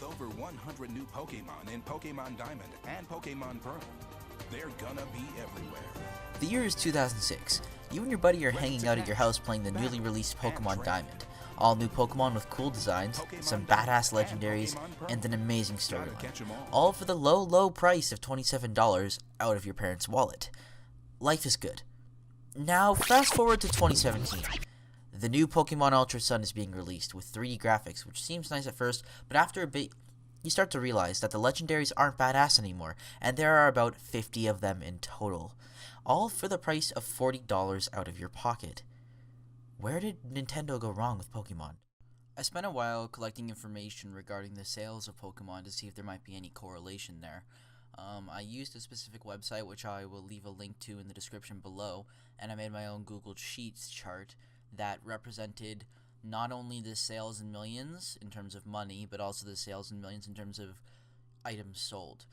With over 100 new Pokemon in Pokemon Diamond and Pokemon Pearl, they're gonna be everywhere. The year is 2006. You and your buddy are hanging out at your house playing the newly released Pokemon Diamond. All new Pokemon with cool designs, some badass legendaries, and an amazing storyline. All for the low, low price of $27 out of your parents' wallet. Life is good. Now, fast forward to 2017. The new Pokemon Ultra Sun is being released with 3D graphics, which seems nice at first, but after a bit, you start to realize that the legendaries aren't badass anymore, and there are about 50 of them in total. All for the price of $40 out of your pocket. Where did Nintendo go wrong with Pokemon? I spent a while collecting information regarding the sales of Pokemon to see if there might be any correlation there. I used a specific website, which I will leave a link to in the description below, and I made my own Google Sheets chart that represented not only the sales in millions in terms of money, but also the sales in millions in terms of items sold.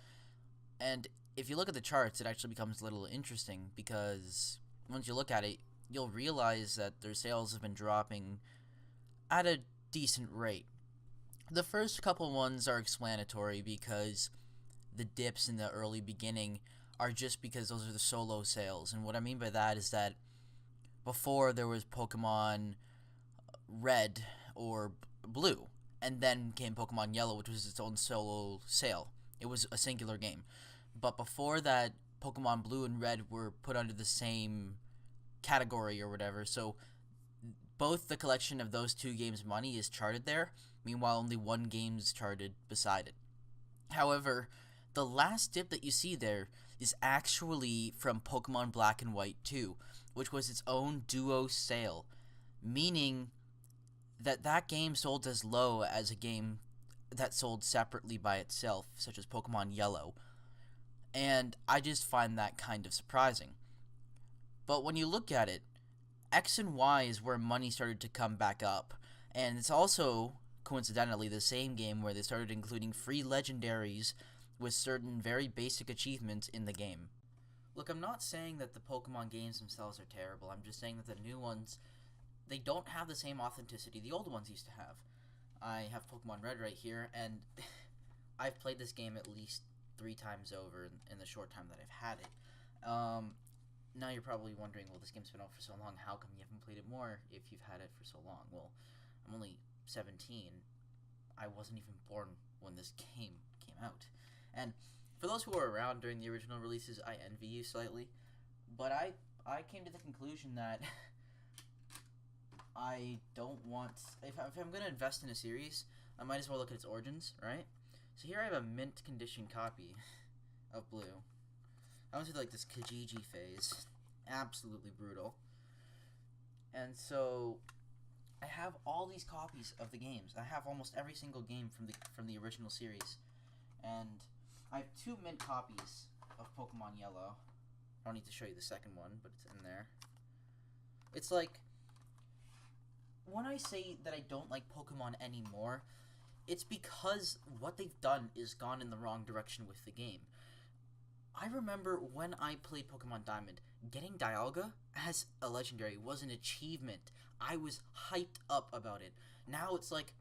And if you look at the charts, it actually becomes a little interesting, because once you look at it, you'll realize that their sales have been dropping at a decent rate. The first couple ones are explanatory, because the dips in the early beginning are just because those are the solo sales. And what I mean by that is that before there was Pokemon Red or Blue, and then came Pokemon Yellow, which was its own solo sale. It was a singular game. But before that, Pokemon Blue and Red were put under the same category or whatever, so both the collection of those two games' money is charted there. Meanwhile, only one game is charted beside it. However, the last dip that you see there is actually from Pokemon Black and White 2, which was its own duo sale, meaning that that game sold as low as a game that sold separately by itself, such as Pokemon Yellow. And I just find that kind of surprising. But when you look at it, X and Y is where money started to come back up. And it's also, coincidentally, the same game where they started including free legendaries with certain very basic achievements in the game. Look, I'm not saying that the Pokemon games themselves are terrible. I'm just saying that the new ones, they don't have the same authenticity the old ones used to have. I have Pokemon Red right here, and I've played this game at least 3 times over in the short time that I've had it. Now you're probably wondering, well, this game's been out for so long, how come you haven't played it more if you've had it for so long? Well, I'm only 17. I wasn't even born when this game came out. And for those who were around during the original releases, I envy you slightly. But I came to the conclusion that I don't want... If I'm going to invest in a series, I might as well look at its origins, right? So here I have a mint condition copy of Blue. I went through like this Kijiji phase. Absolutely brutal. And so I have all these copies of the games. I have almost every single game from the original series. And I have 2 mint copies of Pokemon Yellow. I don't need to show you the second one, but it's in there. It's like, when I say that I don't like Pokemon anymore, it's because what they've done is gone in the wrong direction with the game. I remember when I played Pokemon Diamond, getting Dialga as a legendary was an achievement. I was hyped up about it. Now it's like,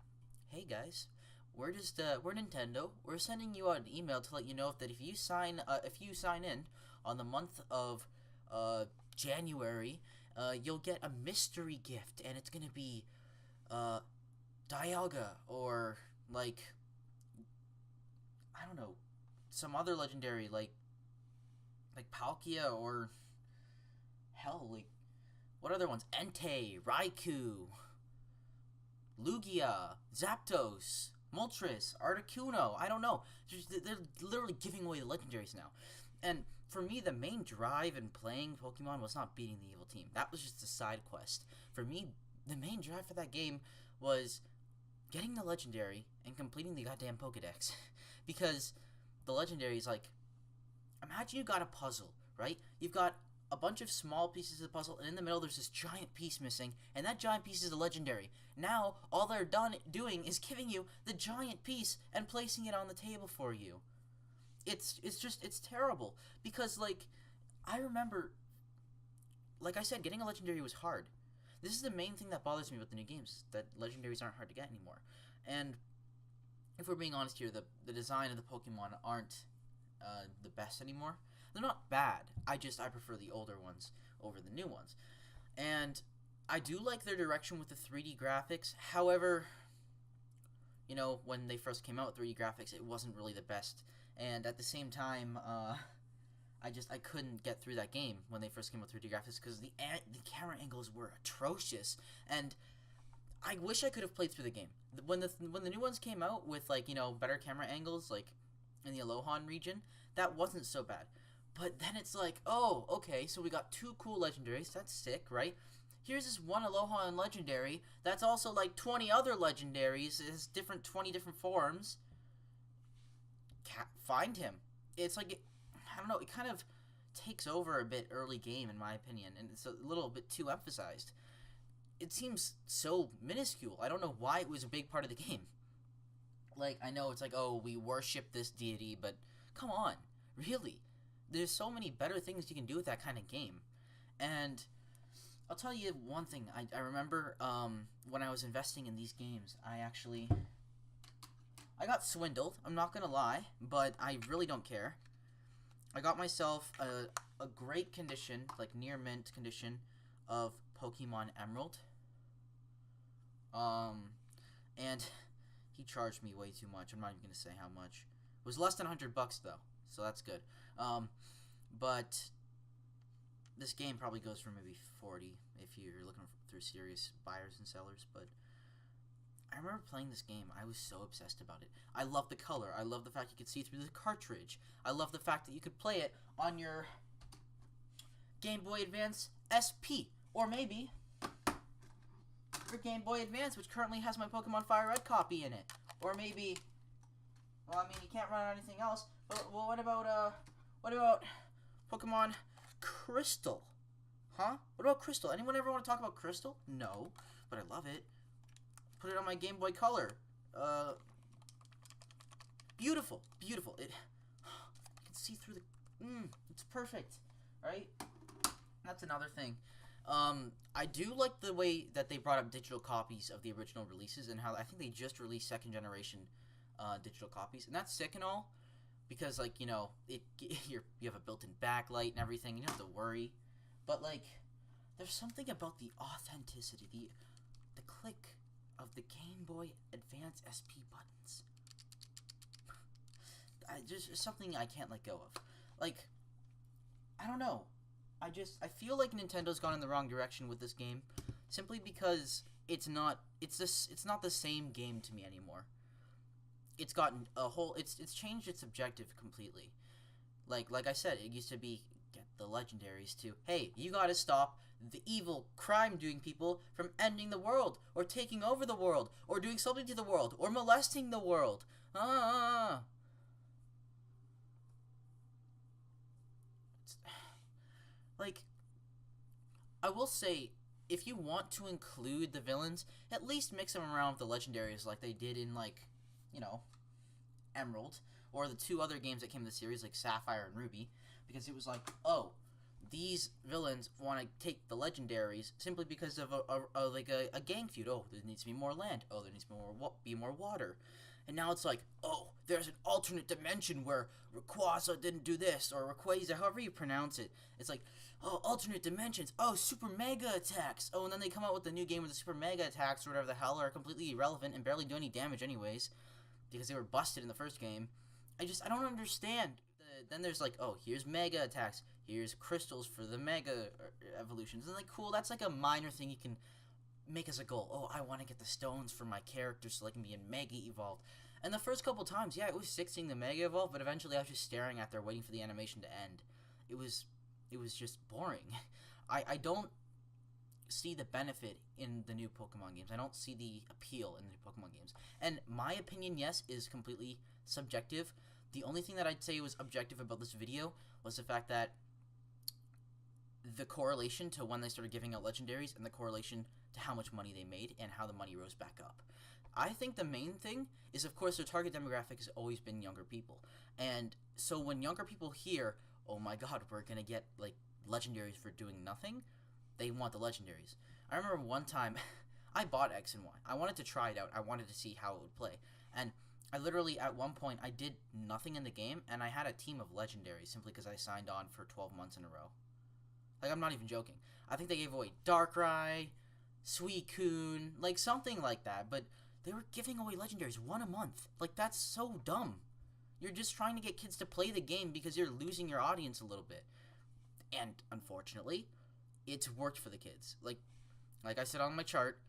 hey guys, we're Nintendo. We're sending you out an email to let you know that if you sign in on the month of January, you'll get a mystery gift, and it's gonna be Dialga, or like, I don't know, some other legendary like Palkia, or hell, like, what other ones? Entei, Raikou, Lugia, Zapdos, Moltres, Articuno, I don't know. They're literally giving away the legendaries now. And for me, the main drive in playing Pokemon was not beating the evil team. That was just a side quest. For me, the main drive for that game was getting the legendary and completing the goddamn Pokedex. Because the legendary is like, imagine you got a puzzle, right? You've got a bunch of small pieces of the puzzle, and in the middle there's this giant piece missing, and that giant piece is a legendary. Now, all they're doing is giving you the giant piece and placing it on the table for you. It's terrible. Because, like, I remember, like I said, getting a legendary was hard. This is the main thing that bothers me with the new games, that legendaries aren't hard to get anymore. And if we're being honest here, the design of the Pokemon aren't the best anymore. They're not bad. I prefer the older ones over the new ones. And I do like their direction with the 3D graphics. However, you know, when they first came out with 3D graphics, it wasn't really the best. And at the same time, I couldn't get through that game when they first came out with 3D graphics because the camera angles were atrocious. And I wish I could have played through the game. When the new ones came out with, like, you know, better camera angles, like in the Alolan region, that wasn't so bad. But then it's like, oh, okay, so we got 2 cool legendaries. That's sick, right? Here's this one Alolan legendary that's also like 20 other legendaries. It has 20 different forms. Find him. It's like, I don't know, it kind of takes over a bit early game, in my opinion, and it's a little bit too emphasized. It seems so minuscule. I don't know why it was a big part of the game. Like, I know it's like, oh, we worship this deity, but come on, really? There's so many better things you can do with that kind of game. And I'll tell you one thing. I remember when I was investing in these games, I got swindled. I'm not going to lie, but I really don't care. I got myself a great condition, like near mint condition, of Pokemon Emerald. And he charged me way too much. I'm not even going to say how much. It was less than $100 though, so that's good. But this game probably goes for maybe 40 if you're looking through serious buyers and sellers. But I remember playing this game. I was so obsessed about it. I love the color. I love the fact you could see through the cartridge. I love the fact that you could play it on your Game Boy Advance SP. Or maybe your Game Boy Advance, which currently has my Pokemon Fire Red copy in it. Or maybe, well, I mean, you can't run on anything else. But, well, what about Pokemon Crystal? Huh? What about Crystal? Anyone ever want to talk about Crystal? No, but I love it. Put it on my Game Boy Color. Beautiful, beautiful. You can see through the. It's perfect, right? That's another thing. I do like the way that they brought up digital copies of the original releases and how I think they just released second generation digital copies, and that's sick and all because, like, you know, you have a built-in backlight and everything, and you don't have to worry. But, like, there's something about the authenticity, the click of the Game Boy Advance SP buttons. Just something I can't let go of. Like, I don't know. I feel like Nintendo's gone in the wrong direction with this game, simply because it's not the same game to me anymore. It's gotten it's changed its objective completely. Like I said, it used to be get the legendaries to, hey, you gotta stop the evil crime-doing people from ending the world, or taking over the world, or doing something to the world, or molesting the world. Like, I will say, if you want to include the villains, at least mix them around with the legendaries like they did in, like, you know, Emerald, or the 2 other games that came in the series, like Sapphire and Ruby, because it was like, oh, these villains want to take the legendaries simply because of a gang feud. Oh, there needs to be more land. Oh, there needs to be more water. And now it's like, oh, there's an alternate dimension where Rayquaza didn't do this, or Rayquaza, however you pronounce it. It's like, oh, alternate dimensions. Oh, super mega attacks. Oh, and then they come out with the new game with the super mega attacks or whatever the hell are completely irrelevant and barely do any damage anyways, because they were busted in the first game. I don't understand. Then there's like, oh, here's mega attacks. Here's crystals for the mega evolutions. And like, cool, that's like a minor thing you can make as a goal. Oh, I want to get the stones for my character so they can be in mega evolved. And the first couple times, yeah, it was sick seeing the mega evolve, but eventually I was just staring at there waiting for the animation to end. It was just boring. I don't see the benefit in the new Pokemon games. I don't see the appeal in the new Pokemon games. And my opinion, yes, is completely subjective. The only thing that I'd say was objective about this video was the fact that the correlation to when they started giving out legendaries and the correlation to how much money they made and how the money rose back up. I think the main thing is, of course, their target demographic has always been younger people. And so when younger people hear, oh my god, we're going to get, like, legendaries for doing nothing, they want the legendaries. I remember one time, I bought X and Y. I wanted to try it out. I wanted to see how it would play. And I literally, at one point, I did nothing in the game, and I had a team of legendaries simply because I signed on for 12 months in a row. Like, I'm not even joking. I think they gave away Darkrai, Suicune, like, something like that, but they were giving away legendaries one a month. Like, that's so dumb. You're just trying to get kids to play the game because you're losing your audience a little bit. And, unfortunately, it's worked for the kids. Like I said on my chart,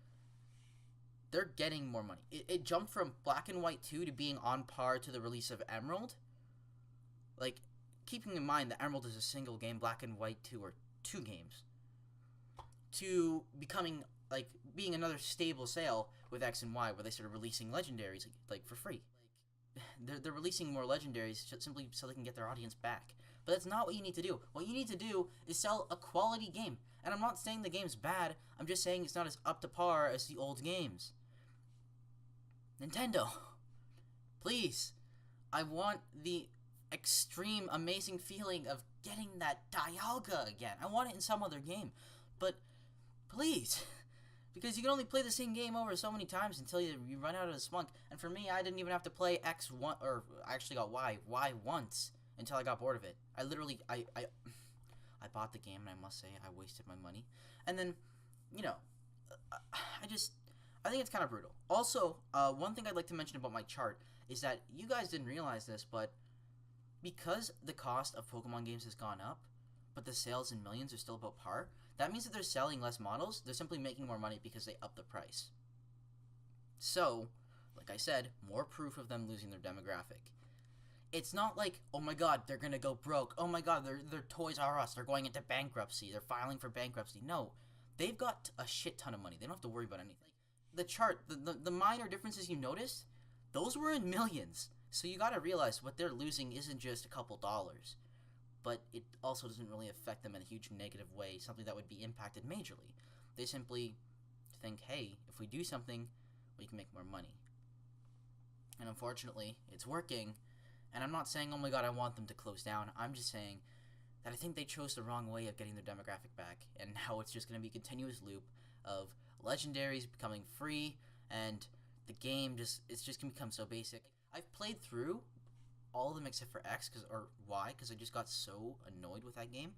they're getting more money. It jumped from Black and White 2 to being on par to the release of Emerald. Like, keeping in mind that Emerald is a single game, Black and White 2 are 2 games, to becoming, like, being another stable sale with X and Y, where they started releasing legendaries, like for free. They're releasing more legendaries simply so they can get their audience back. But that's not what you need to do. What you need to do is sell a quality game. And I'm not saying the game's bad, I'm just saying it's not as up to par as the old games. Nintendo, please, I want the extreme amazing feeling of getting that Dialga again. I want it in some other game, but please, because you can only play the same game over so many times until you run out of the spunk. And for me, I didn't even have to play X one, or I actually got Y once until I got bored of it. I literally, I bought the game, and I must say I wasted my money. And then, you know, I think it's kind of brutal. Also, one thing I'd like to mention about my chart is that you guys didn't realize this, but because the cost of Pokemon games has gone up, but the sales in millions are still about par, that means that they're selling less models. They're simply making more money because they up the price. So, like I said, more proof of them losing their demographic. It's not like, oh my god, they're gonna go broke. Oh my god, they're Toys R Us. They're going into bankruptcy. They're filing for bankruptcy. No, they've got a shit ton of money. They don't have to worry about anything. The chart, the minor differences you noticed, those were in millions. So you gotta realize what they're losing isn't just a couple dollars, but it also doesn't really affect them in a huge negative way, something that would be impacted majorly. They simply think, hey, if we do something, we can make more money. And unfortunately, it's working. And I'm not saying, oh my god, I want them to close down. I'm just saying that I think they chose the wrong way of getting their demographic back, and how it's just going to be a continuous loop of legendaries becoming free, and the game it's just going to become so basic. I've played through all of them except for X, or Y, because I just got so annoyed with that game.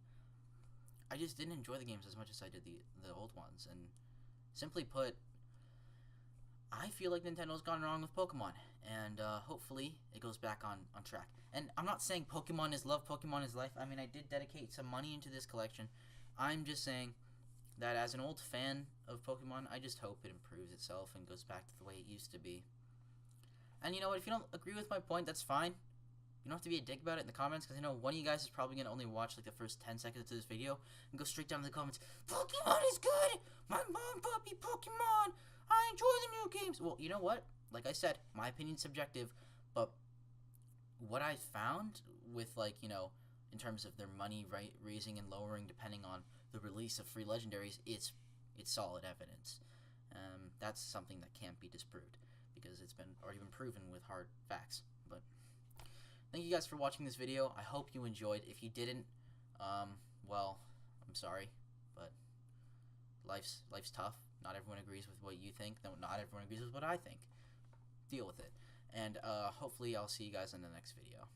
I just didn't enjoy the games as much as I did the old ones, and simply put, I feel like Nintendo's gone wrong with Pokemon, and hopefully it goes back on track. And I'm not saying Pokemon is love, Pokemon is life. I mean, I did dedicate some money into this collection. I'm just saying that as an old fan of Pokemon, I just hope it improves itself and goes back to the way it used to be. And you know what, if you don't agree with my point, that's fine. You don't have to be a dick about it in the comments, because I know one of you guys is probably going to only watch like the first 10 seconds of this video and go straight down to the comments, Pokemon is good! My mom bought me Pokemon! I enjoy the new games! Well, you know what? Like I said, my opinion's subjective, but what I found with, like, you know, in terms of their money raising and lowering depending on the release of free legendaries, it's solid evidence. That's something that can't be disproved, because it's already been proven with hard facts. But thank you guys for watching this video. I hope you enjoyed. If you didn't, well, I'm sorry, but life's tough. Not everyone agrees with what you think. No, not everyone agrees with what I think. Deal with it. And hopefully I'll see you guys in the next video.